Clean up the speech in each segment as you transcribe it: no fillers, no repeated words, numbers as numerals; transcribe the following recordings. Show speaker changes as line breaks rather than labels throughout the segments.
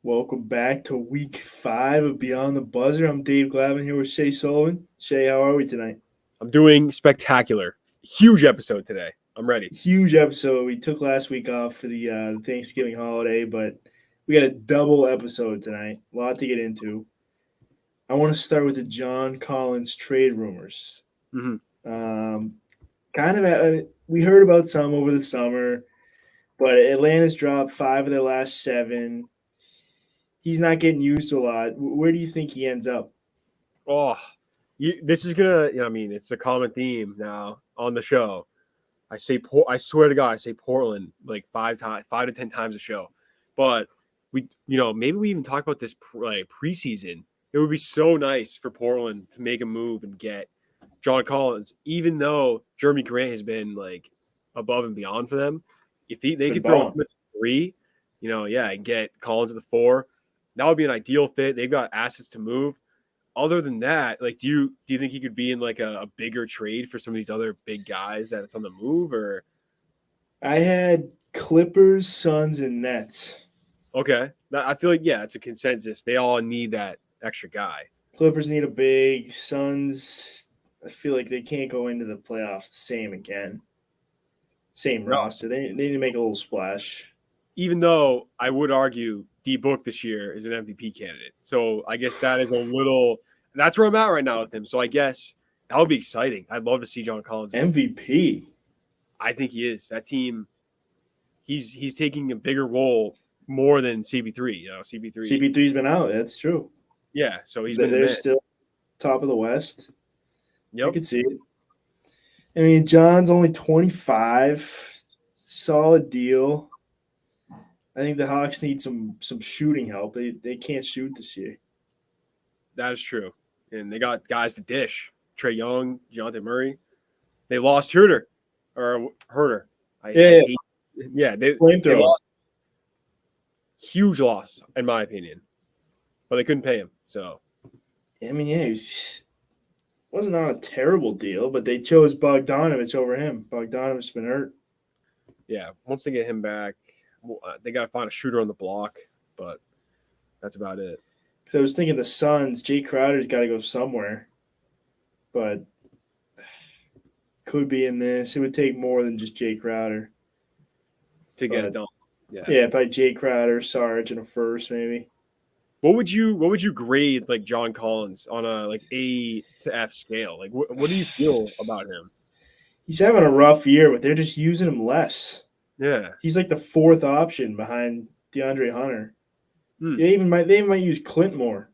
Welcome back to week 5 of Beyond the Buzzer. I'm Dave Glavin here with Shay Sullivan. Shay, how are we tonight?
I'm doing spectacular. Huge episode today. I'm ready.
Huge episode. We took last week off for the Thanksgiving holiday, but we got a double episode tonight. A lot to get into. I want to start with the John Collins trade rumors.
Mm-hmm.
We heard about some over the summer, but Atlanta's dropped 5 of their last 7. He's not getting used a lot. Where do you think he ends up?
This is gonna. It's a common theme now on the show. I swear to God, I say Portland like 5 to 10 times a show. But maybe we even talk about this preseason. It would be so nice for Portland to make a move and get John Collins, even though Jeremy Grant has been like above and beyond for them. If they could throw him at the 3, and get Collins at the 4, that would be an ideal fit. They've got assets to move. Other than that, like, do you think he could be in like a bigger trade for some of these other big guys that's on the move? Or
I had Clippers, Suns, and Nets.
Okay, I feel like it's a consensus. They all need that extra guy.
Clippers need a big. Suns, I feel like they can't go into the playoffs the same again. Same roster. They need to make a little splash.
Even though I would argue D-Book this year is an MVP candidate. So I guess that is that's where I'm at right now with him. So I guess that would be exciting. I'd love to see John Collins.
MVP.
I think he is. That team, he's taking a bigger role more than CP3.
CP3's been out. That's true.
Yeah, so
They're still top of the West.
Yep.
I could see it. I mean, John's only 25. Solid deal. I think the Hawks need some shooting help. They can't shoot this year.
That is true. And they got guys to dish. Trae Young, Jonathan Murray. They lost Herter. They lost. Huge loss, in my opinion. But they couldn't pay him. So,
I mean, it wasn't on a terrible deal, but they chose Bogdanovich over him. Bogdanovich's been hurt.
Yeah, once they get him back, they got to find a shooter on the block, but that's about it.
So I was thinking the Suns, Jay Crowder's got to go somewhere, but could be in this. It would take more than just Jay Crowder
to get it done.
Yeah, probably Jay Crowder, Sarge, and a first maybe.
What would you grade like John Collins on a like A to F scale? Like what do you feel about him?
He's having a rough year, but they're just using him less.
Yeah,
he's like the 4th option behind DeAndre Hunter. They might use Clint more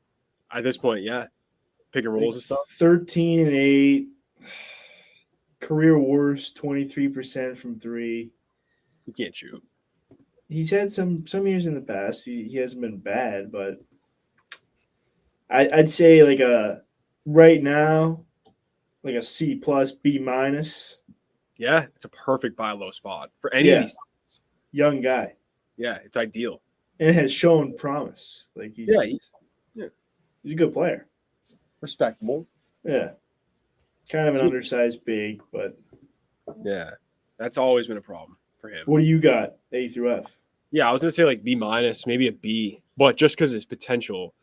at this point. Yeah, pick and rolls and stuff.
13 and 8, career worst, 23% from 3.
He can't shoot.
He's had some years in the past. He hasn't been bad, but I'd say like right now, like a C plus, B minus.
Yeah, it's a perfect buy low spot for any of these teams.
Young guy.
Yeah, it's ideal.
And it has shown promise. Like he's a good player.
Respectable.
Yeah. Kind of an undersized big, but
yeah, that's always been a problem for him.
What do you got? A through F?
Yeah, I was gonna say like B minus, maybe a B, but just because his potential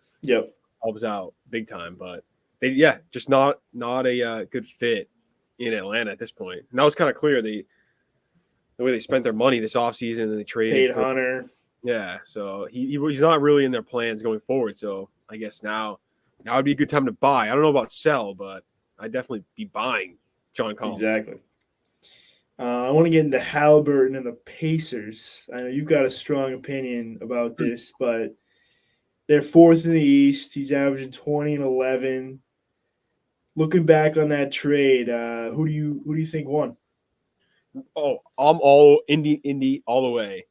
helps out big time. But just not a good fit in Atlanta at this point. And that was kind of clear. The way they spent their money this offseason and they traded
Hunter.
Yeah, so he's not really in their plans going forward. So I guess now would be a good time to buy. I don't know about sell, but I'd definitely be buying John Collins.
Exactly. I want to get into Haliburton and the Pacers. I know you've got a strong opinion about this, but they're 4th in the East. He's averaging 20 and 11. Looking back on that trade, who do you think won?
Oh, I'm all Indy all the way.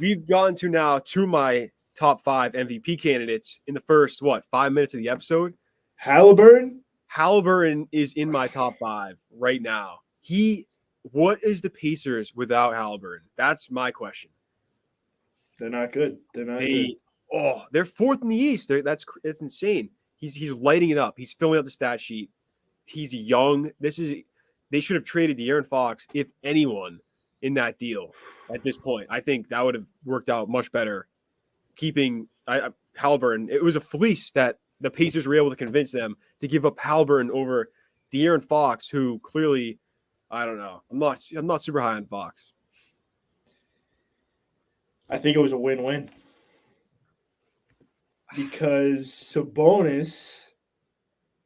We've gone to now to my top 5 MVP candidates in the first 5 minutes of the episode. Haliburton is in my top 5 right now. What is the Pacers without Haliburton? That's my question.
They're not good. They're not good.
Oh, they're 4th in the East. It's insane. He's lighting it up. He's filling out the stat sheet. He's young. They should have traded De'Aaron Fox, if anyone, in that deal at this point. I think that would have worked out much better keeping Haliburton. It was a fleece that the Pacers were able to convince them to give up Haliburton over De'Aaron Fox, who clearly, I don't know. I'm not super high on Fox.
I think it was a win-win because Sabonis.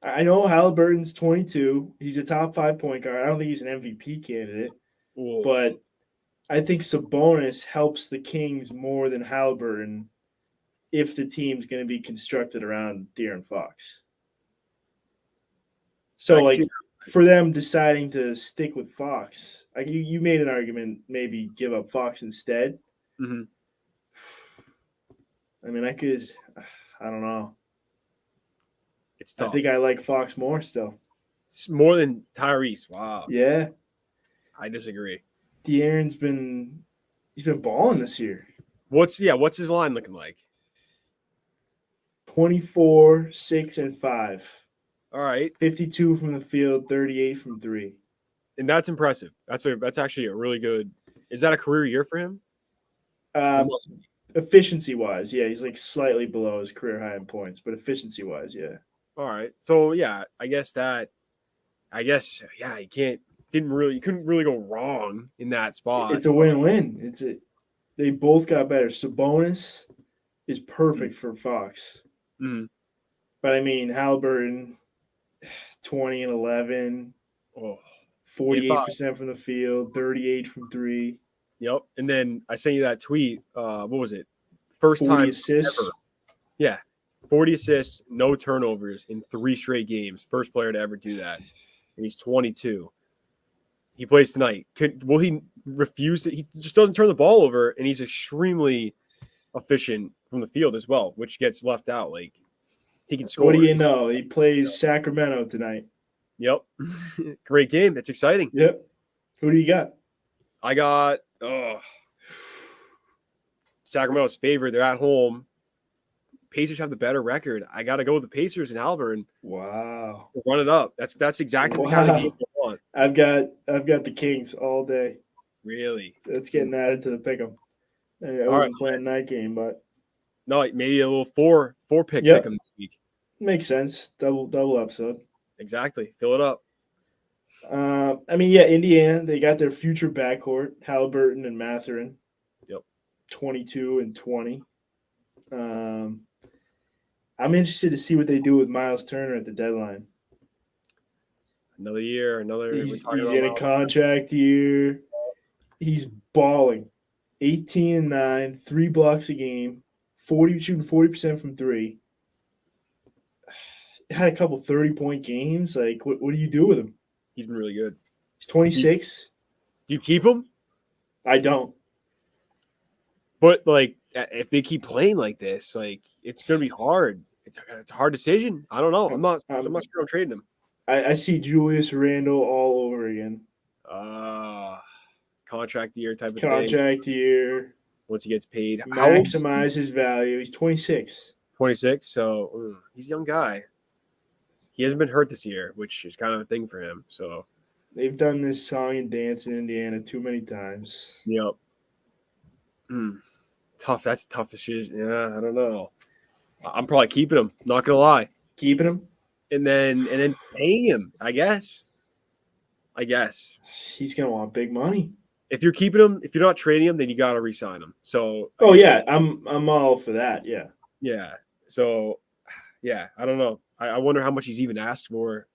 I know Halliburton's 22. He's a top 5 point guard. I don't think he's an MVP candidate,
Whoa.
but I think Sabonis helps the Kings more than Haliburton if the team's going to be constructed around De'Aaron Fox. So, like, for them deciding to stick with Fox, like you made an argument, maybe give up Fox instead.
Mm-hmm.
I mean, I don't know.
It's tough.
I think I like Fox more still.
It's more than Tyrese. Wow.
Yeah.
I disagree.
De'Aaron's he's been balling this year.
What's his line looking like?
24, 6, and 5.
All right.
52 from the field, 38 from 3.
And that's impressive. That's actually a really good. Is that a career year for him?
Efficiency wise, yeah, he's like slightly below his career high in points, but efficiency wise, yeah.
All right. So yeah, you couldn't really go wrong in that spot.
It's a win-win. They both got better. Sabonis is perfect for Fox.
Mm-hmm.
But I mean, Haliburton, 20 and 11, 48% from the field, 38 from 3.
Yep. And then I sent you that tweet. What was it? First
40
time
assists.
ever. Yeah. 40 assists, no turnovers in 3 straight games. First player to ever do that. And he's 22. He plays tonight. Will he refuse to? He just doesn't turn the ball over, and he's extremely efficient from the field as well, which gets left out. Like, he can score.
What do you know? He plays Sacramento tonight.
Yep. Great game. That's exciting.
Yep. Who do you got?
I got Sacramento's favorite. They're at home. Pacers have the better record. I got to go with the Pacers and Haliburton.
Wow.
Run it up. That's exactly the kind of game I want.
I've got the Kings all day.
Really?
That's getting added to the pick'em. I wasn't playing that game, but
no, maybe a little four pick pick'em this week.
Makes sense. Double episode.
Exactly. Fill it up.
I mean, yeah, Indiana, they got their future backcourt, Haliburton and Mathurin.
Yep. 22
and 20. I'm interested to see what they do with Miles Turner at the deadline.
Another year,
he's in a contract year. He's balling. 18 and 9, 3 blocks a game, shooting 40% from 3. Had a couple 30-point games. Like, what do you do with him?
He's been really good.
He's 26.
Do you keep him?
I don't.
But, like, if they keep playing like this, like, it's going to be hard. It's a hard decision. I don't know. I'm not sure I'm trading him.
I see Julius Randle all over again.
Contract year type of thing.
Contract year.
Once he gets paid.
Maximize his value. He's 26.
26, so he's a young guy. He hasn't been hurt this year, which is kind of a thing for him. So
they've done this song and dance in Indiana too many times.
Yep. Tough. That's a tough decision. Yeah, I don't know. I'm probably keeping him. Not gonna lie.
Keeping him,
and then paying him. I guess.
He's gonna want big money.
If you're keeping him, if you're not trading him, then you gotta re-sign him. So.
I'm all for that. Yeah.
Yeah. So, yeah, I don't know. I wonder how much he's even asked for.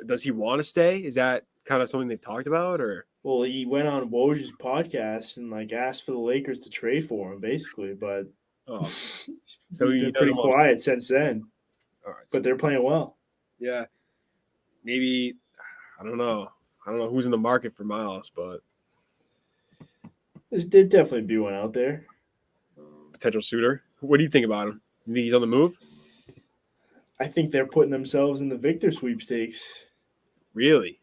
Does he want to stay? Is that kind of something they've talked about, or?
Well, he went on Woj's podcast and like asked for the Lakers to trade for him, basically. But
so
he's been pretty quiet since then.
All right,
but they're playing well.
Yeah, maybe I don't know who's in the market for Miles, but
there'd definitely be one out there.
Potential suitor. What do you think about him? You think he's on the move?
I think they're putting themselves in the Victor sweepstakes.
Really?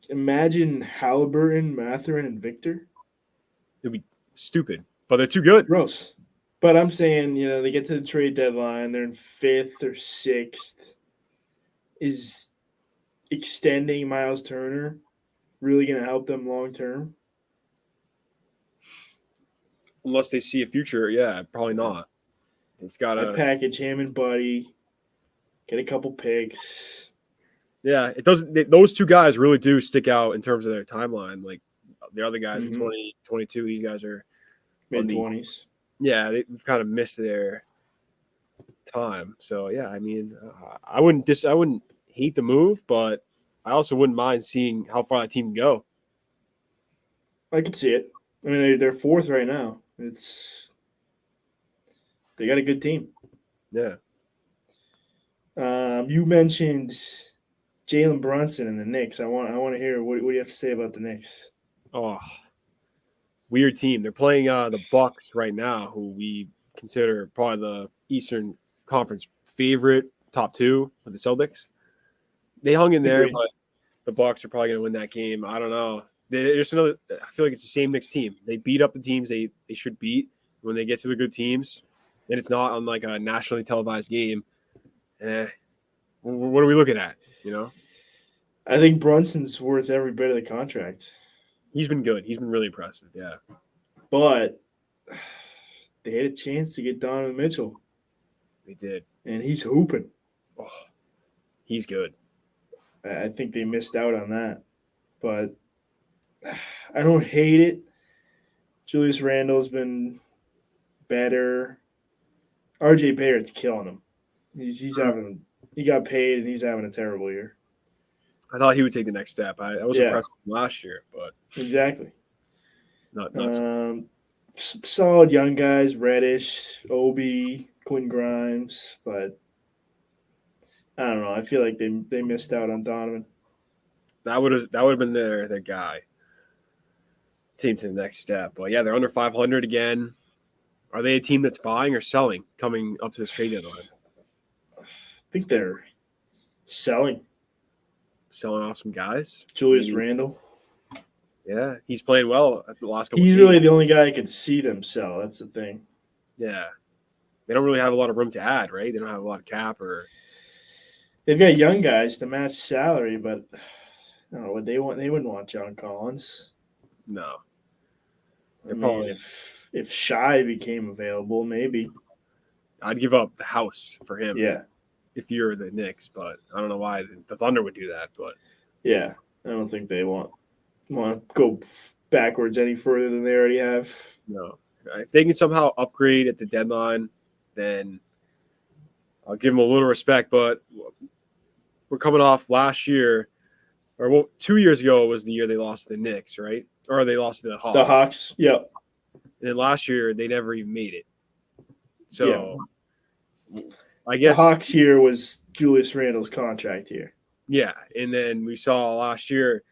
Imagine Haliburton, Mathurin, and Victor.
It'd be stupid, but they're too good.
Gross. But I'm saying, they get to the trade deadline. They're in 5th or 6th. Is extending Miles Turner really going to help them long term?
unless they see a future. Yeah, probably not. It's got
I
to.
package him and Buddy, get a couple picks.
Yeah, it doesn't. Those two guys really do stick out in terms of their timeline. Like the other guys are 20, 22. These guys are on the
Mid-20s.
yeah. They've kind of missed their time. So yeah, I mean, I wouldn't hate the move, but I also wouldn't mind seeing how far that team can go.
I could see it. I mean, they're fourth right now. They got a good team.
Yeah.
You mentioned Jalen Brunson and the Knicks. I want to hear what do you have to say about the Knicks?
Oh, weird team. They're playing the Bucks right now, who we consider probably the Eastern Conference favorite, top two with the Celtics. They hung in there,
Agreed.
but the Bucks are probably going to win that game. I don't know. There's another. I feel like it's the same Knicks team. They beat up the teams they should beat when they get to the good teams, and it's not on like a nationally televised game. What are we looking at? You know,
I think Brunson's worth every bit of the contract,
he's been good. He's been really impressive. Yeah,
but they had a chance to get Donovan Mitchell,
they did.
and he's hooping.
Oh, he's good.
I think they missed out on that, but I don't hate it. Julius Randle's been better. RJ Barrett's killing him. He's having he got paid and he's having a terrible year.
I thought he would take the next step. I was
Yeah.
impressed last year, but
Exactly.
not so.
Solid young guys: Reddish, Obi, Quinn Grimes, but I don't know. I feel like they missed out on Donovan.
That would have been their guy. Team to the next step. But yeah, they're under 500 again. Are they a team that's buying or selling coming up to this trade deadline?
I think they're selling
Selling off some guys.
Julius Randle.
Yeah, he's playing well at the last couple.
He's
games.
really the only guy I could see them sell. That's the thing.
Yeah, they don't really have a lot of room to add, right? They don't have a lot of cap or.
They've got young guys to match salary, but I don't know what they want. They wouldn't want John Collins.
No.
I mean, if Shy became available, maybe.
I'd give up the house for him.
Yeah.
If you're the Knicks, but I don't know why the Thunder would do that. But
yeah, I don't think they want to go backwards any further than they already have.
No, if they can somehow upgrade at the deadline, then I'll give them a little respect. But we're coming off last year, or well, 2 years ago was the year they lost to the Knicks, right? Or they lost to the Hawks.
The Hawks, yep.
And then last year they never even made it. So
yeah.
I guess
the Hawks year was Julius Randle's contract year.
Yeah, and then we saw last year,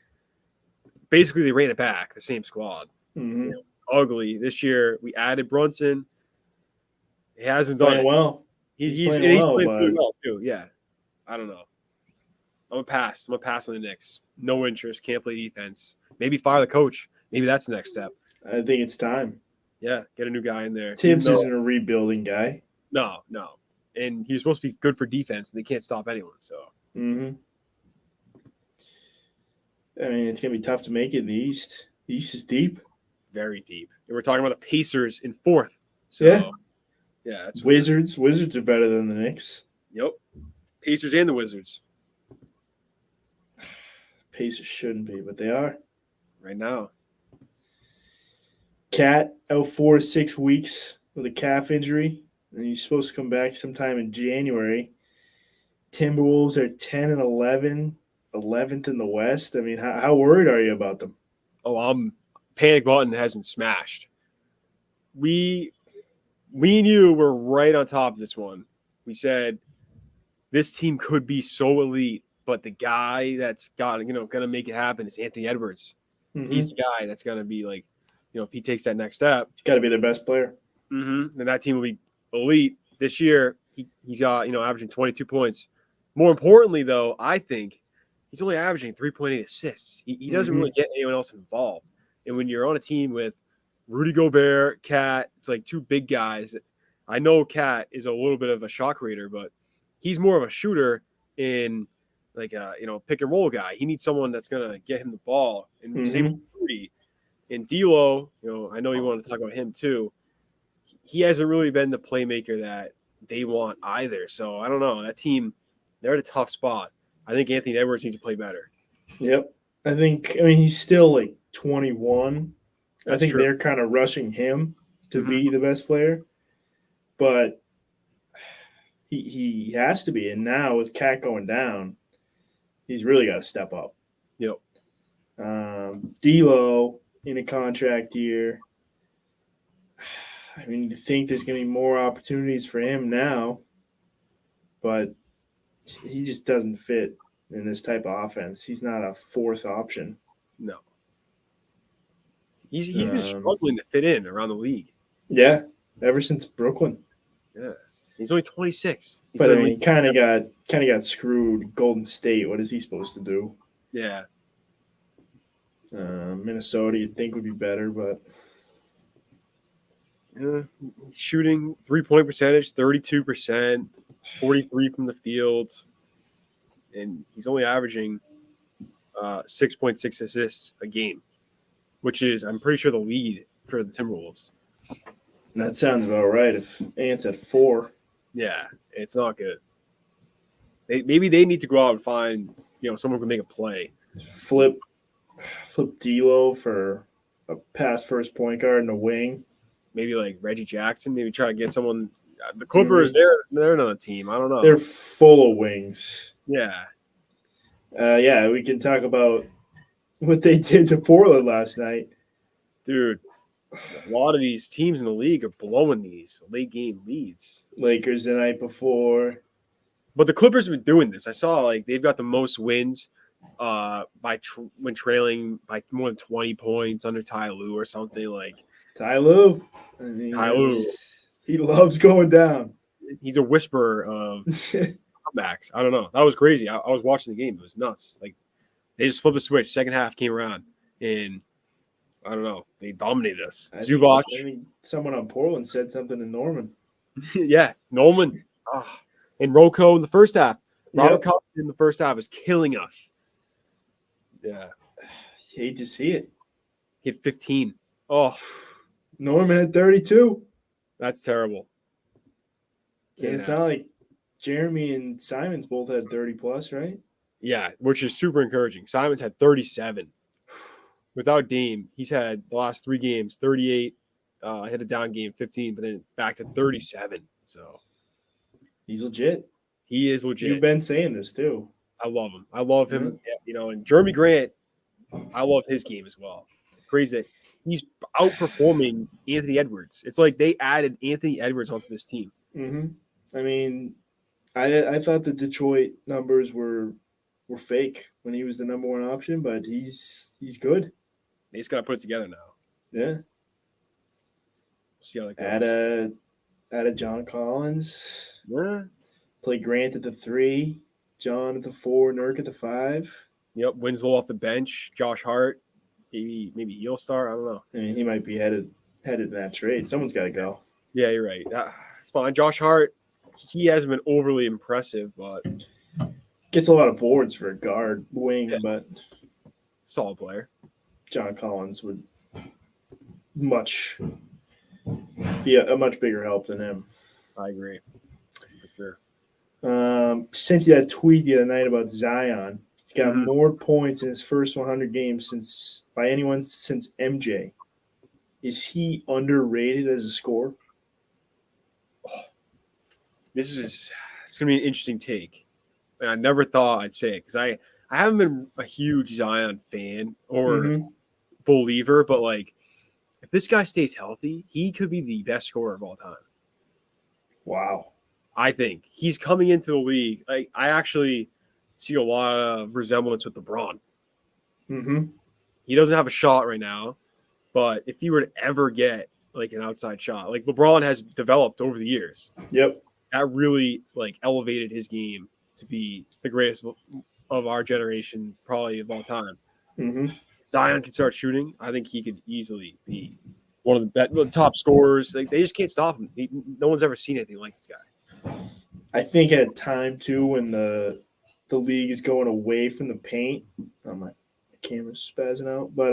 basically they ran it back, the same squad.
Mm-hmm.
You know, ugly. This year we added Brunson. He hasn't done
playing
it.
well.
He's playing pretty
well
too. Yeah, I don't know. I'm gonna pass. I'm gonna pass on the Knicks. No interest. Can't play defense. Maybe fire the coach. Maybe that's the next step.
I think it's time.
Yeah, get a new guy in there.
Tibbs isn't a rebuilding guy.
No. And he's supposed to be good for defense, and they can't stop anyone. So.
Mm-hmm. I mean, it's gonna be tough to make it in the East. The East is deep.
Very deep. And we're talking about the Pacers in fourth. So, yeah, that's
Wizards. Wizards are better than the Knicks.
Yep. Pacers and the Wizards.
Pacers shouldn't be, but they are.
Right now.
Cat out 4 to 6 weeks with a calf injury, and he's supposed to come back sometime in January. Timberwolves are 10 and 11, 11th in the West. I mean, how worried are you about them?
Oh, panic button has been smashed. We and you were right on top of this one. We said this team could be so elite, but the guy that's gonna make it happen is Anthony Edwards.
Mm-hmm.
He's the guy that's gonna be like, if he takes that next step,
he's got to be their best player.
Mm-hmm. And that team will be elite this year. He's got averaging 22 points. More importantly, though, I think he's only averaging 3.8 assists. He doesn't really get anyone else involved. And when you're on a team with Rudy Gobert, Cat, it's like two big guys. I know Cat is a little bit of a shot creator, but he's more of a shooter in like a pick and roll guy. He needs someone that's gonna get him the ball. And same with Rudy and D'Lo. I know you want to talk about him too. he hasn't really been the playmaker that they want either. So I don't know. That team, they're at a tough spot. I think Anthony Edwards needs to play better.
Yep. I mean, he's still like 21. I
That's
think
true.
they're kind of rushing him to
Mhm.
be the best player, but he has to be. And now with Cat going down, he's really got to step up.
Yep.
D'Lo in a contract year. I mean, you think there's going to be more opportunities for him now, but he just doesn't fit in this type of offense. He's not a fourth option.
No. He's been struggling to fit in around the league.
Yeah, ever since Brooklyn.
Yeah. He's only 26. He's
But I
been in
mean,
the
he
league.
kind of got screwed. Golden State. What is he supposed to do?
Yeah.
Minnesota, you'd think would be better, but
Shooting 3-point percentage, 32%, 43 from the field. And he's only averaging 6.6 assists a game, which is, I'm pretty sure, the lead for the Timberwolves.
that sounds about right. If Ant's at 4,
Yeah, it's not good. Maybe they need to go out and find, someone who can make a play.
flip D'Lo for a pass first point guard in the wing.
Maybe like Reggie Jackson. Maybe try to get someone. The Clippers, they're another team. I don't know.
They're full of wings.
Yeah.
Yeah, we can talk about what they did to Portland last night.
Dude, a lot of these teams in the league are blowing these late game leads.
Lakers the night before.
But the Clippers have been doing this. I saw they've got the most wins when trailing by more than 20 points under Ty Lue or something like.
Ty Lue. I mean,
Ty Lue.
He loves going down.
He's a whisperer of comebacks. I don't know. That was crazy. I was watching the game. It was nuts. Like they just flipped a switch. Second half came around, and I don't know. They dominated us. Zubac.
I mean, someone on Portland said something to Norman.
Yeah, Nolan. And Rocco in the first half. Robert Covington in the first half is killing us. Yeah.
Hate to see it.
He had 15. Oh.
Norman had 32.
That's terrible.
And it's not like Jeremy and Simons both had 30 plus, right?
Yeah, which is super encouraging. Simons had 37. Without Dame, he's had the last 3 games 38. Hit a down game 15, but then back to 37. So
he's legit.
He is legit.
You've been saying this too.
I love him. I love him. Yeah, and Jeremy Grant, I love his game as well. It's crazy that he's outperforming Anthony Edwards. It's like they added Anthony Edwards onto this team.
Mm-hmm. I mean, I thought the Detroit numbers were fake when he was the number 1 option, but he's good.
They just got to put it together now.
Yeah.
We'll see how that goes.
Add John Collins.
Yeah.
Play Grant at the 3, John at the 4, Nurk at the 5.
Yep, Winslow off the bench, Josh Hart, maybe he'll start. I don't know.
I mean, he might be headed in that trade. Someone's got to go.
Yeah, you're right. It's fine. Josh Hart, he hasn't been overly impressive, but
gets a lot of boards for a guard wing, but
solid player.
John Collins would be a much bigger help than him.
I agree. For sure.
Sent you that tweet the other night about Zion. He's got more points in his first 100 games since MJ. Is he underrated as a scorer?
It's going to be an interesting take. And I never thought I'd say it because I haven't been a huge Zion fan or believer, but if this guy stays healthy, he could be the best scorer of all time.
Wow.
I think he's coming into the league. I actually see a lot of resemblance with LeBron.
Mm-hmm.
He doesn't have a shot right now, but if he were to ever get an outside shot, like LeBron has developed over the years.
Yep.
That really elevated his game to be the greatest of our generation, probably of all time.
Mm-hmm.
Zion can start shooting. I think he could easily be one of the top scorers. They just can't stop him. No one's ever seen anything like this guy.
I think at a time too when the league is going away from the paint. My camera's spazzing out, but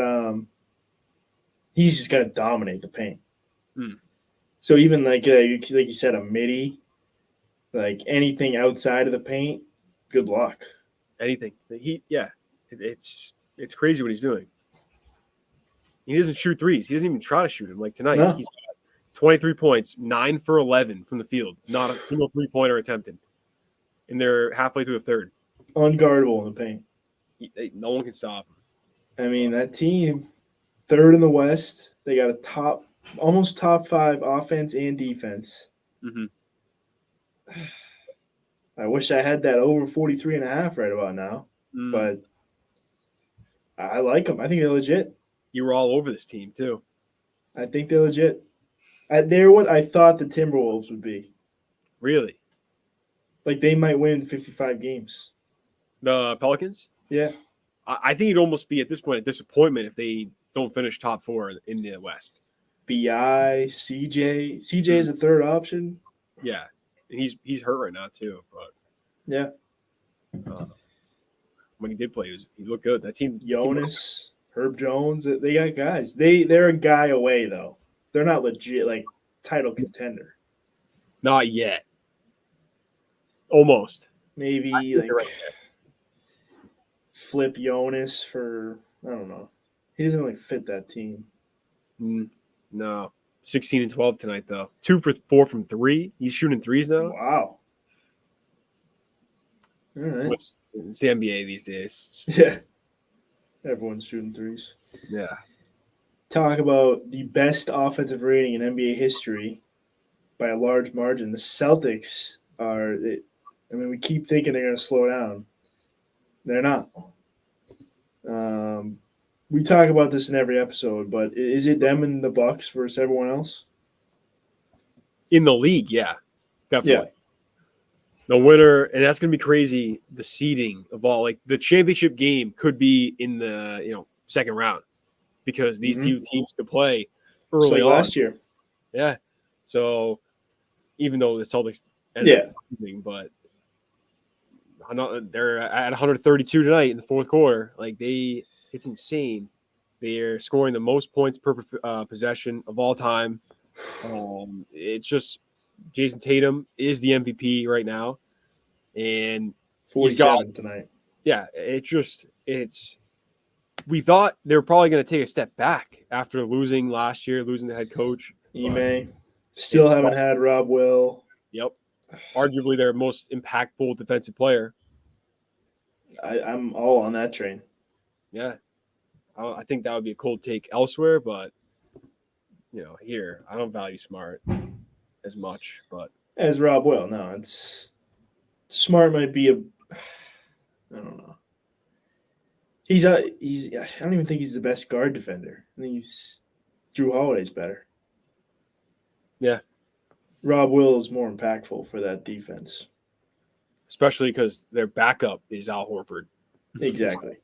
he's just gonna dominate the paint. So even like you said, a midi, like anything outside of the paint, good luck.
Anything. It's crazy what he's doing. He doesn't shoot threes. He doesn't even try to shoot them. Like tonight,
No,
he's got 23 points, 9 for 11 from the field. Not a single 3-pointer attempted. And they're halfway through the third.
unguardable in the paint.
No one can stop him.
I mean, that team, third in the West. They got almost top 5 offense and defense.
Mm-hmm.
I wish I had that over 43.5 right about now, but I like them. I think they're legit.
You were all over this team, too.
I think they're legit. They're what I thought the Timberwolves would be.
Really?
Like, they might win 55 games.
The Pelicans?
Yeah.
I think it'd almost be, at this point, a disappointment if they don't finish top 4 in the West.
BI, CJ. CJ is a third option.
Yeah. And he's hurt right now, too. But
yeah.
When he did play, he looked good. That team.
Jonas, Herb Jones, they got guys. They're a guy away, though. They're not legit, like, title contender.
Not yet. Almost.
Maybe, like, flip Jonas for, I don't know. He doesn't really fit that team.
No. 16 and 12 tonight, though. 2 for 4 from 3. He's shooting threes now.
Wow. All right.
It's the NBA these days.
Yeah. Everyone's shooting threes.
Yeah.
Talk about the best offensive rating in NBA history by a large margin. The Celtics are, we keep thinking they're going to slow down. They're not. We talk about this in every episode, but is it them and the Bucks versus everyone else?
In the league, yeah. Definitely.
Yeah.
The winner, and that's going to be crazy, the seeding of all. Like, the championship game could be in the, second round because these two teams could play early on.
Last year.
Yeah. So, even though the Celtics ended up losing, but they're at 132 tonight in the fourth quarter. Like, it's insane. They're scoring the most points per possession of all time. It's just Jason Tatum is the MVP right now, and
47 tonight.
Yeah, we thought they were probably going to take a step back after losing last year, losing the head coach.
Ime still haven't had Rob Will.
Yep, arguably their most impactful defensive player.
I'm all on that train.
Yeah, I think that would be a cold take elsewhere, but here I don't value Smart as much, but
as Rob Will, no, it's Smart might be I don't know. I don't even think he's the best guard defender. I think Drew Holiday's better.
Yeah.
Rob Will is more impactful for that defense.
Especially because their backup is Al Horford.
Exactly.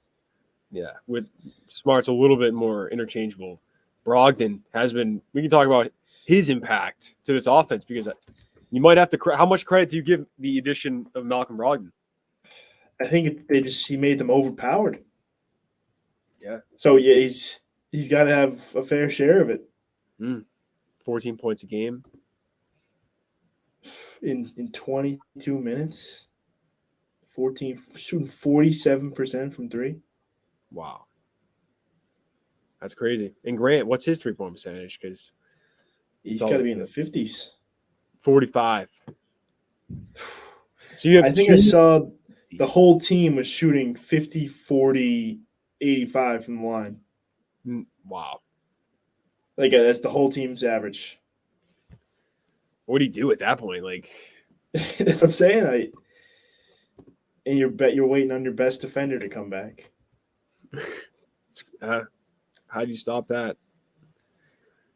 Yeah. With Smart's a little bit more interchangeable. Brogdon has been – we can talk about his impact to this offense because you might have to – how much credit do you give the addition of Malcolm Brogdon?
I think he made them overpowered.
Yeah.
So, yeah, he's got to have a fair share of it.
14 points a game.
In 22 minutes, shooting 47% from three.
Wow. That's crazy. And Grant, what's his 3-point percentage? Because
he's got to be in the 50s.
45. So you have
I think I saw the whole team was shooting 50, 40, 85 from the line.
Wow.
Like that's the whole team's average.
What do you do at that point? Like
that's what I'm saying. And you're waiting on your best defender to come back.
How do you stop that?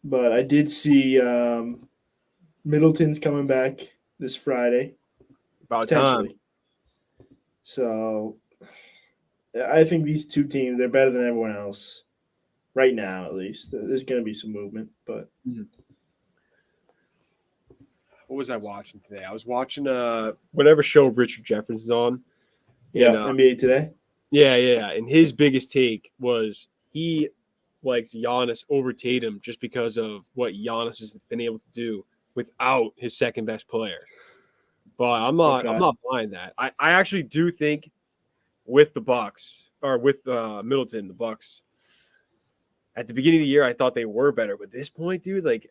But I did see Middleton's coming back this Friday.
About time.
So I think these two teams, they're better than everyone else. Right now, at least. There's going to be some movement, but
what was I watching today? I was watching whatever show Richard Jefferson's on.
Yeah, NBA Today.
Yeah. And his biggest take was he likes Giannis over Tatum just because of what Giannis has been able to do without his second best player. But I'm not buying that. I actually do think with the Bucks or with Middleton, the Bucks at the beginning of the year, I thought they were better. But at this point, dude, like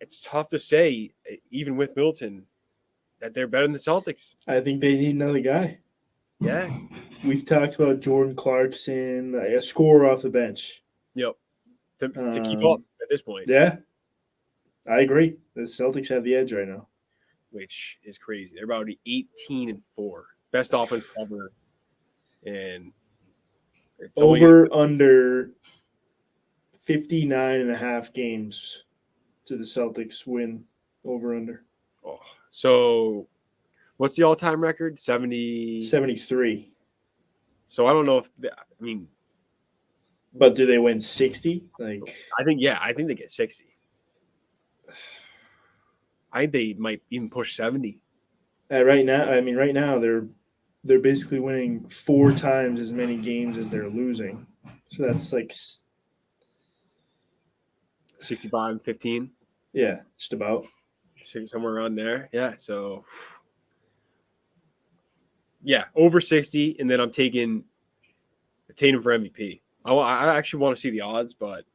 it's tough to say, even with Middleton, that they're better than the Celtics.
I think they need another guy.
Yeah.
We've talked about Jordan Clarkson, a scorer off the bench.
Yep. To keep up at this point.
Yeah. I agree. The Celtics have the edge right now.
Which is crazy. They're about 18-4. Best offense ever. And
under 59.5 games to the Celtics win over under.
Oh, so what's the all-time record?
73.
So I don't know if
but do they win 60?
I think they get 60. I think they might even push 70.
Right now they're basically winning 4 times as many games as they're losing. So that's like
65-15.
Yeah, just about.
Somewhere around there. Yeah, so yeah, over 60, and then I'm taking Tatum for MVP. I actually want to see the odds, but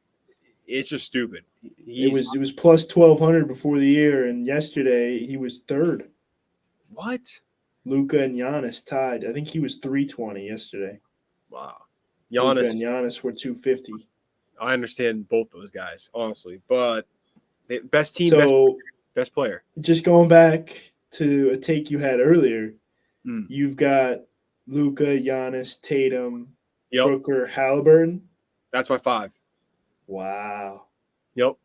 it's just stupid.
It was plus 1,200 before the year, and yesterday he was third.
What?
Luka and Giannis tied. I think he was 320 yesterday.
Wow.
Luka and Giannis were 250.
I understand both those guys, honestly, but best team, best player.
Just going back to a take you had earlier, you've got Luka, Giannis, Tatum, Booker, Haliburton.
That's my 5.
Wow.
Yep.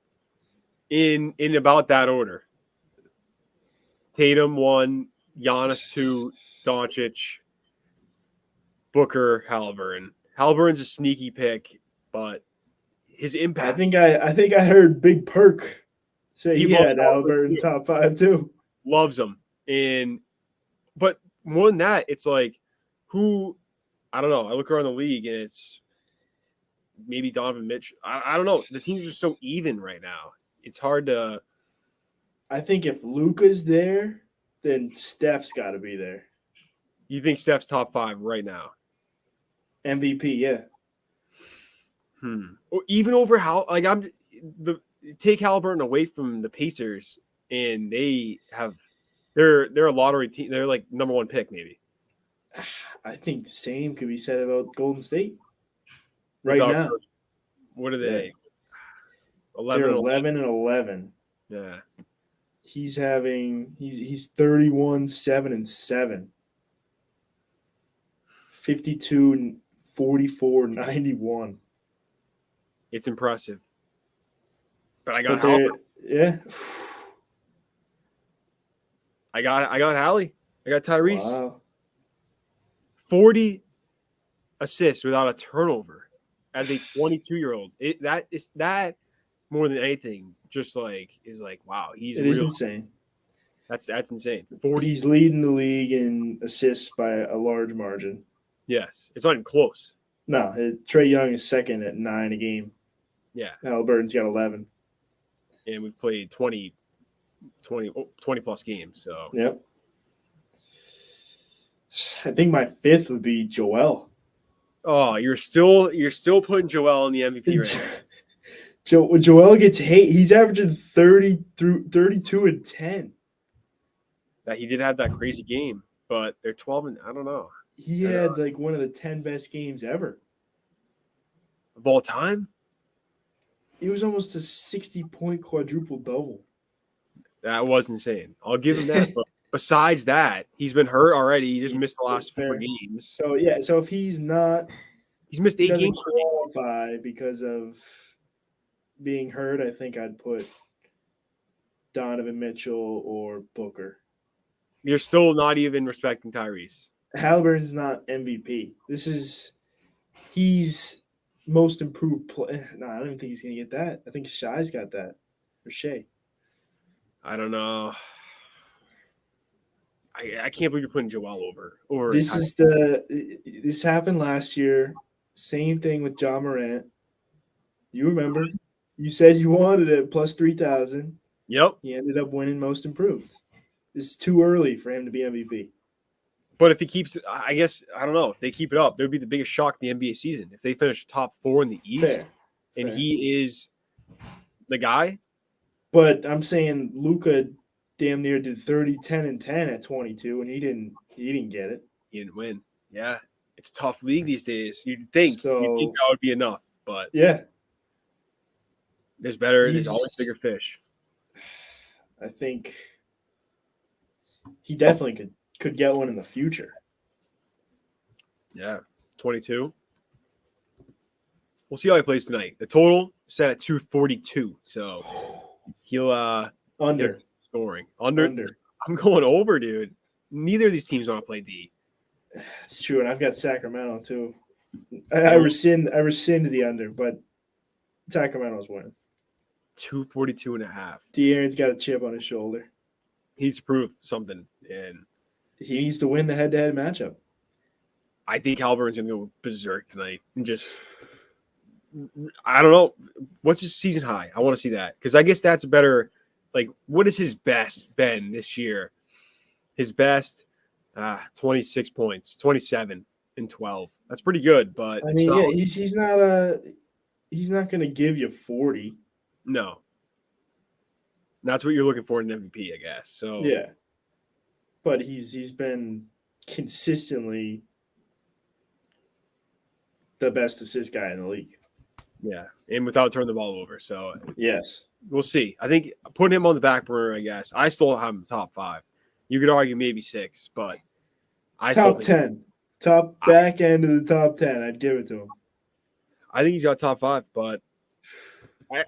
In about that order. Tatum 1, Giannis 2, Doncic, Booker, Haliburton. Haliburton's a sneaky pick, but his impact.
I think I heard Big Perk say he had Haliburton top 5 too.
Loves him. But more than that, it's like I don't know. I look around the league and it's maybe Donovan Mitchell. I don't know. The teams are so even right now. It's hard to.
I think if Luka's there, then Steph's got to be there.
You think Steph's top 5 right now?
MVP, yeah.
Or even over take Haliburton away from the Pacers, and they're a lottery team. They're like number 1 pick, maybe.
I think the same could be said about Golden State now.
What are they?
Yeah. 11 and 11.
Yeah.
He's 31, 7 and 7. 52, 44, 91.
It's impressive. But I got Hallie.
Yeah.
I got Hallie. I got Tyrese.
Wow.
40 assists without a turnover as a 22-year-old. That more than anything just is wow,
it is insane.
That's insane.
40. He's leading the league in assists by a large margin.
Yes, it's not even close.
No, Trae Young is second at 9 a game.
Yeah,
Haliburton's got 11,
and we've played 20 plus games. So
yep. I think my 5th would be Joel.
Oh, you're still putting Joel in the MVP rank.
When Joel gets hate, he's averaging 32 and 10.
That he did have that crazy game, but they're 12 and I don't know.
He had one of the 10 best games ever
of all time.
It was almost a 60-point quadruple double.
That was insane. I'll give him that. But besides that, he's been hurt already. He just missed the last 4 games.
So yeah, so if he's
missed 8 games.
Qualify because of being hurt, I think I'd put Donovan Mitchell or Booker.
You're still not even respecting Tyrese.
Haliburton's not MVP. He's most improved player. No, I don't even think he's gonna get that. I think Shai's got that, or Shea.
I don't know. I can't believe you're putting Joel over.
This happened last year. Same thing with John Morant. You remember? You said you wanted it plus 3,000.
Yep.
He ended up winning Most Improved. It's too early for him to be MVP.
But if he keeps, I guess, I don't know. If they keep it up, there would be the biggest shock in the NBA season. If they finish top 4 in the East
Fair.
and he is the guy.
But I'm saying Luka damn near did 30, 10, and 10 at 22, and he didn't get it.
He didn't win. Yeah. It's a tough league these days. You'd think that would be enough, but
yeah.
There's always bigger fish.
I think he definitely could get one in the future.
Yeah. 22. We'll see how he plays tonight. The total set at 242. So he'll
under
scoring. Under. I'm going over, dude. Neither of these teams want to play D.
It's true, and I've got Sacramento too. I rescind the under, but Sacramento's winning.
242.5.
De'Aaron's got a chip on his shoulder.
He needs to prove something, and
he needs to win the head-to-head matchup.
I think Haliburton's going to go berserk tonight and just – I don't know. What's his season high? I want to see that because I guess that's a better – like, what is his best been this year? His best 26 points, 27 and 12. That's pretty good, but
I mean, he's not going to give you 40.
No. That's what you're looking for in an MVP, I guess. So
yeah. But he's been consistently the best assist guy in the league.
Yeah, and without turning the ball over. So
yes.
We'll see. I think putting him on the back burner, I guess. I still have him top 5. You could argue maybe 6, but I
top 10. Top back end of the top 10. I'd give it to him.
I think he's got top 5, but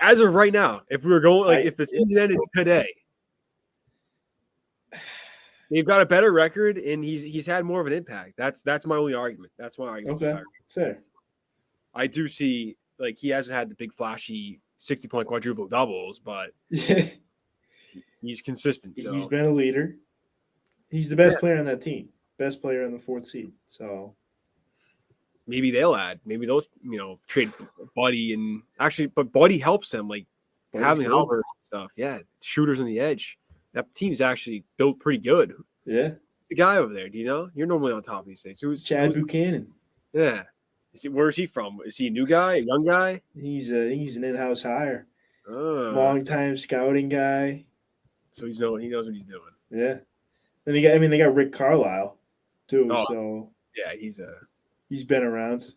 as of right now, if we were going if the season ended today, they've got a better record and he's had more of an impact. That's my only argument. That's my argument.
Okay. Fair.
I do see he hasn't had the big flashy 60-point quadruple doubles, but he's consistent. So.
He's been a leader. He's the best player on that team. Best player in the 4th seed. So
maybe they'll add. Maybe they'll trade Buddy and actually, but Buddy helps them having Haliburton stuff. Yeah, shooters on the edge. That team's actually built pretty good.
Yeah,
who's the guy over there? Do you know? You're normally on top of these things.
Chad Buchanan.
Yeah. Where is he from? Is he a new guy? A young guy?
He's an in-house hire. Long-time scouting guy.
So he knows what he's doing.
Yeah. And they got Rick Carlisle too.
Oh,
so
yeah,
he's been around.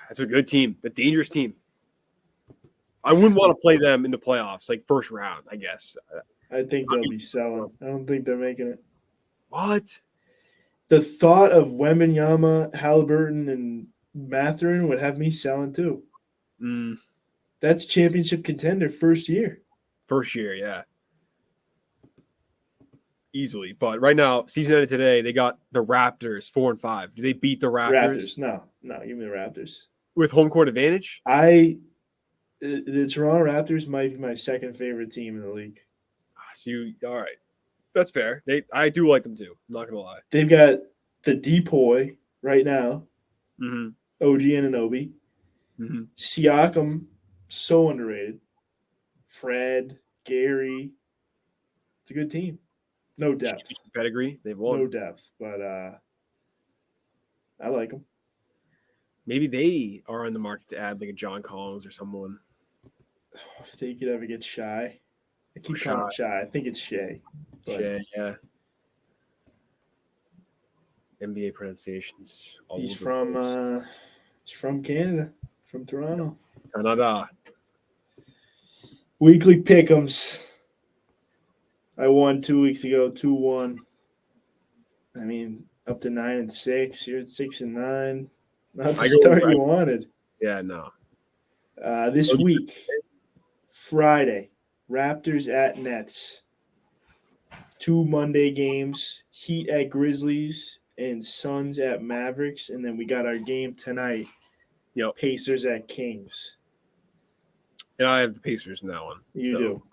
That's a good team. A dangerous team. I wouldn't want to play them in the playoffs, first round, I guess.
I think they'll be selling. I don't think they're making it.
What?
The thought of Wembanyama, Haliburton, and Mathurin would have me selling too. That's championship contender first year.
First year, yeah. Easily. But right now, season ended today, they got the Raptors 4-5. Do they beat the Raptors?
No, give me the Raptors.
With home court advantage?
The Toronto Raptors might be my second favorite team in the league.
All right. That's fair. I do like them too. I'm not gonna lie.
They've got the Depoy right now.
Mm-hmm.
OG Anunoby.
Mm-hmm.
Siakam, so underrated. Fred, Gary. It's a good team. No depth.
Pedigree. They've won.
No depth, but I like them.
Maybe they are in the market to add a John Collins or someone.
If they could ever get Shy. I keep calling Shy. I think it's Shea.
Shea, yeah. NBA pronunciations.
He's from Canada, from Toronto.
Canada.
Weekly pick'ems. I won 2 weeks ago, 2-1. I mean, up to 9-6. You're at 6-9. Not the start you wanted.
Yeah, no.
This week, Friday, Raptors at Nets. 2 Monday games, Heat at Grizzlies and Suns at Mavericks. And then we got our game tonight, Pacers at Kings.
And I have the Pacers in that one.
You do.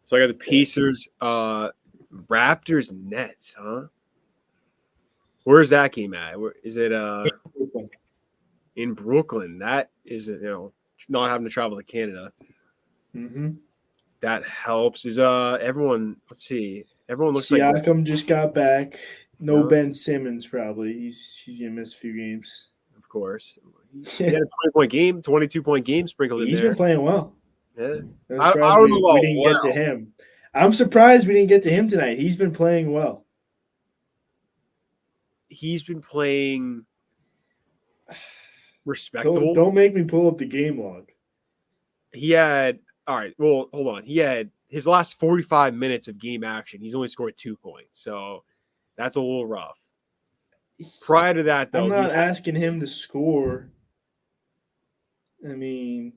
So I got the Pacers, Raptors, Nets, huh? Where's that game at? Is it in Brooklyn? That is, not having to travel to Canada.
Mm-hmm.
That helps. Is everyone? Let's see. Everyone looks like
Siakam just got back. No
no,
Ben Simmons probably. He's gonna miss a few games.
of course. He had a 20-point game, 22-point game sprinkled in
He's been
there.
playing well.
Yeah.
I'm
I
surprised
don't know
we
about
didn't get to
well.
him. I'm surprised we didn't get to him tonight. He's been playing well.
He's been playing
Don't
respectable.
don't make me pull up the game log.
He had all right. Well, hold on. He had his last 45 minutes of game action. He's only scored 2 points, so that's a little rough. Prior to that,
I'm
though,
not asking him to score. I mean,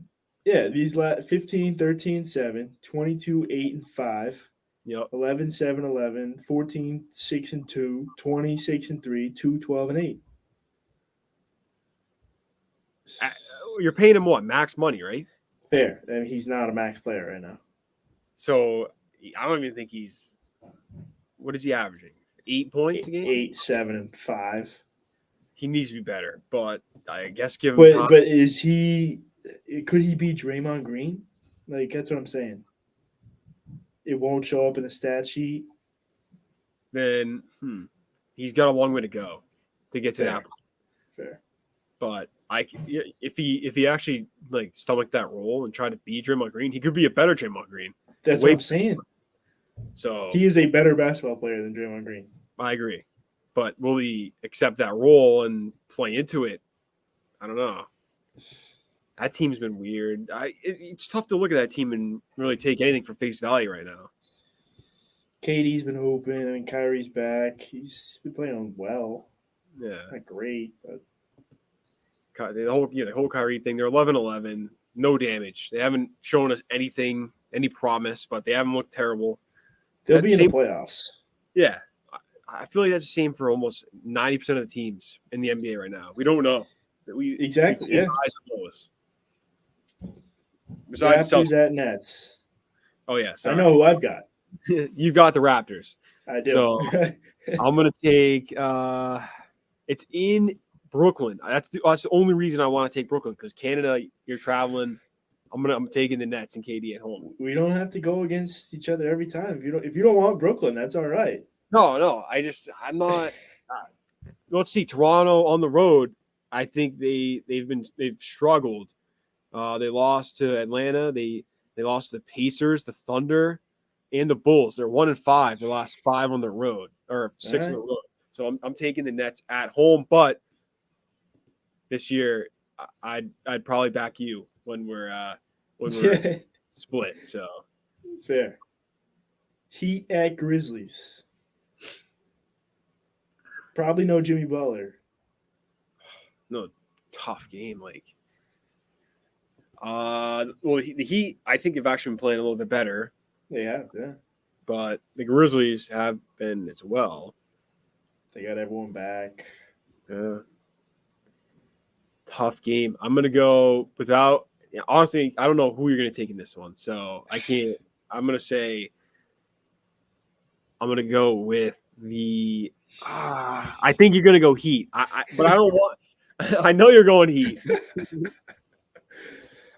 yeah, these 15, 13, 7, 22, 8, and 5,
yep.
11, 7, 11, 14, 6, and 2, 20, 6, and 3, 2, 12, and 8.
You're paying him what? Max money, right?
Fair. I mean, he's not a max player right now.
So I don't even think he's. What is he averaging? 8 points a game?
8, 7, and 5.
He needs to be better, but I guess give him time.
But is he? Could he be Draymond Green? Like that's what I'm saying. It won't show up in the stat sheet.
Then he's got a long way to go to get to that.
Fair.
But if he actually like stomached that role and tried to be Draymond Green, he could be a better Draymond Green.
That's what I'm saying.
So
he is a better basketball player than Draymond Green.
I agree. But will he accept that role and play into it? I don't know. That team's been weird. It's tough to look at that team and really take anything for face value right now.
KD's been hooping. I mean, Kyrie's back. He's been playing well.
Yeah.
Not great, but
the whole Kyrie thing. They're 11-11, no damage. They haven't shown us anything, any promise, but they haven't looked terrible.
They'll be in the playoffs.
Yeah. I feel like that's the same for almost 90% of the teams in the NBA right now. We don't know.
Exactly. Yeah.
Highs and lows. Besides
Raptors at Nets.
Oh yeah, sorry.
I know who I've got.
You got the Raptors.
I do.
So I'm gonna take. It's in Brooklyn. That's the only reason I want to take Brooklyn because Canada. You're traveling. I'm taking the Nets and KD at home.
We don't have to go against each other every time. If you don't want Brooklyn, that's all right.
No. I'm not. Let's see. Toronto on the road. I think they've struggled. They lost to Atlanta. They lost to the Pacers, the Thunder, and the Bulls. They're 1-5. Their last 5 on the road or 6 on the road. So I'm taking the Nets at home. But this year, I'd probably back you when we're split. So
fair. Heat at Grizzlies. Probably no Jimmy Butler.
No, tough game. The Heat, I think they've actually been playing a little bit better.
They have, yeah.
But the Grizzlies have been as well.
They got everyone back.
Yeah. Tough game. I'm gonna go without. Honestly, I don't know who you're gonna take in this one, so I can't. I'm gonna say. I'm gonna go with the. I think you're gonna go Heat. But I don't want. I know you're going Heat.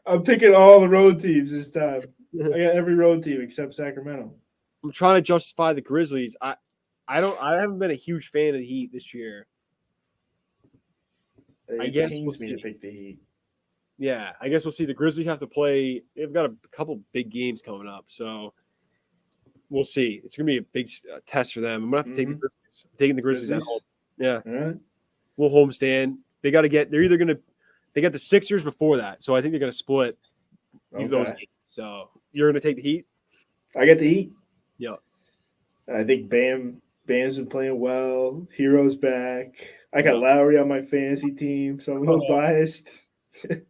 I'm picking all the road teams this time. I got every road team except Sacramento.
I'm trying to justify the Grizzlies. I haven't been a huge fan of the Heat this year. I guess we'll see.
Me to pick the Heat.
Yeah, I guess we'll see. The Grizzlies have to play. They've got a couple big games coming up, so we'll see. It's gonna be a big test for them. I'm gonna have to take the Grizzlies. I'm taking the Grizzlies at home. Yeah,
all right.
Little homestand. They got to get. They're either gonna. They got the Sixers before that, so I think they're gonna split those games. So you're gonna take the Heat.
I got the Heat.
Yeah.
I think Bam's been playing well. Hero's back. I got Lowry on my fantasy team, so I'm a little biased.
Of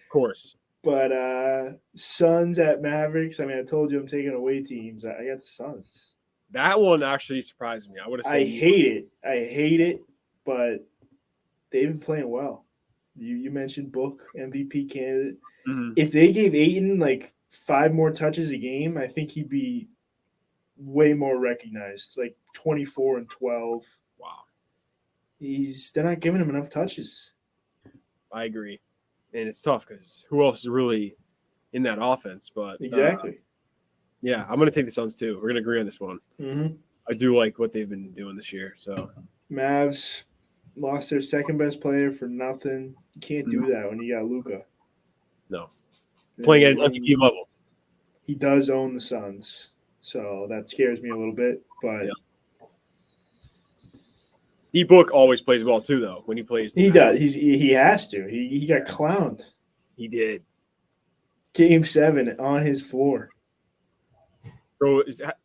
course.
But Suns at Mavericks. I mean, I told you I'm taking away teams. I got the Suns.
That one actually surprised me. I would have said
I hate it, but they've been playing well. You mentioned Book, MVP candidate.
Mm-hmm.
If they gave Ayton 5 more touches a game, I think he'd be way more recognized. 24 and 12.
Wow.
They're not giving him enough touches.
I agree. And it's tough because who else is really in that offense? But
exactly.
Yeah, I'm gonna take the Suns too. We're gonna agree on this one.
Mm-hmm.
I do like what they've been doing this year. So
Mavs lost their second best player for nothing. You can't do that when you got Luka.
no, playing at an MVP level.
He does own the Suns, so that scares me a little bit. But
Yeah. D-Book always plays well too, though. When he plays,
he does. He has to. He got clowned.
He did.
Game 7 on his floor.
Bro,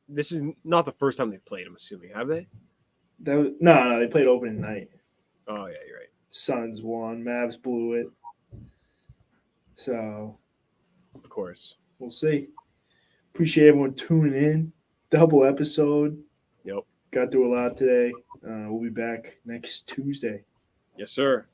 this is not the first time they've played. I'm assuming, have they?
No, they played opening night.
Oh yeah, you're right.
Suns won. Mavs blew it. So,
of course,
we'll see. Appreciate everyone tuning in. Double episode.
Yep.
Got through a lot today. We'll be back next Tuesday.
Yes, sir.